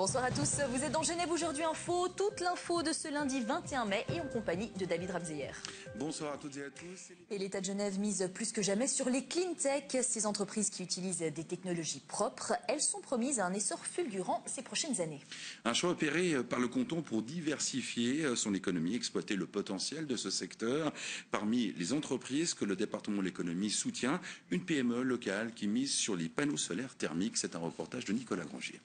Bonsoir à tous, vous êtes dans Genève Aujourd'hui Info, toute l'info de ce lundi 21 mai et en compagnie de David Ramseyer. Bonsoir à toutes et à tous. Et l'État de Genève mise plus que jamais sur les clean tech, ces entreprises qui utilisent des technologies propres. Elles sont promises à un essor fulgurant ces prochaines années. Un choix opéré par le canton pour diversifier son économie, exploiter le potentiel de ce secteur. Parmi les entreprises que le département de l'économie soutient, une PME locale qui mise sur les panneaux solaires thermiques. C'est un reportage de Nicolas Grangier.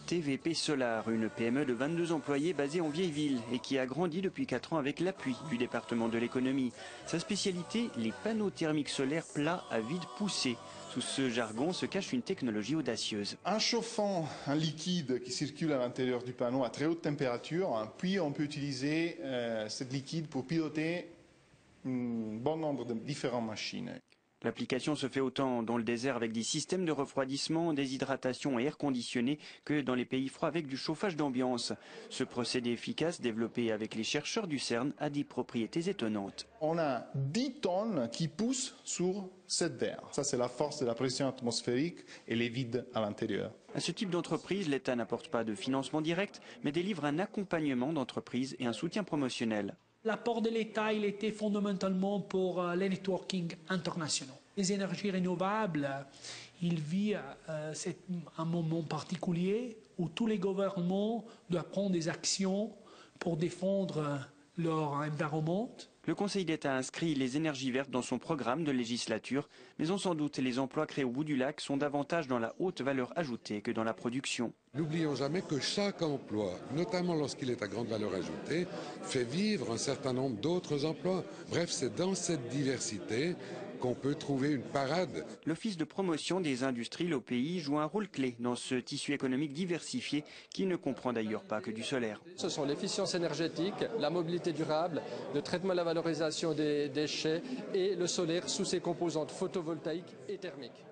TVP Solar, une PME de 22 employés basée en Vieilleville et qui a grandi depuis 4 ans avec l'appui du département de l'économie. Sa spécialité, les panneaux thermiques solaires plats à vide poussé. Sous ce jargon se cache une technologie audacieuse. En chauffant un liquide qui circule à l'intérieur du panneau à très haute température, puis on peut utiliser ce liquide pour piloter un bon nombre de différentes machines. L'application se fait autant dans le désert avec des systèmes de refroidissement, déshydratation et air conditionné que dans les pays froids avec du chauffage d'ambiance. Ce procédé efficace, développé avec les chercheurs du CERN, a des propriétés étonnantes. On a 10 tonnes qui poussent sur cette verre. Ça, c'est la force de la pression atmosphérique et les vides à l'intérieur. À ce type d'entreprise, l'État n'apporte pas de financement direct, mais délivre un accompagnement d'entreprise et un soutien promotionnel. L'apport de l'État, il était fondamentalement pour les networking internationaux. Les énergies renouvelables, c'est un moment particulier où tous les gouvernements doivent prendre des actions pour défendre leur environnement. Le Conseil d'État inscrit les énergies vertes dans son programme de législature, mais on s'en doute, les emplois créés au bout du lac sont davantage dans la haute valeur ajoutée que dans la production. N'oublions jamais que chaque emploi, notamment lorsqu'il est à grande valeur ajoutée, fait vivre un certain nombre d'autres emplois. Bref, c'est dans cette diversité qu'on peut trouver une parade. L'Office de promotion des industries, l'OPI, joue un rôle clé dans ce tissu économique diversifié qui ne comprend d'ailleurs pas que du solaire. Ce sont l'efficience énergétique, la mobilité durable, le traitement et la valorisation des déchets et le solaire sous ses composantes photovoltaïques et thermiques.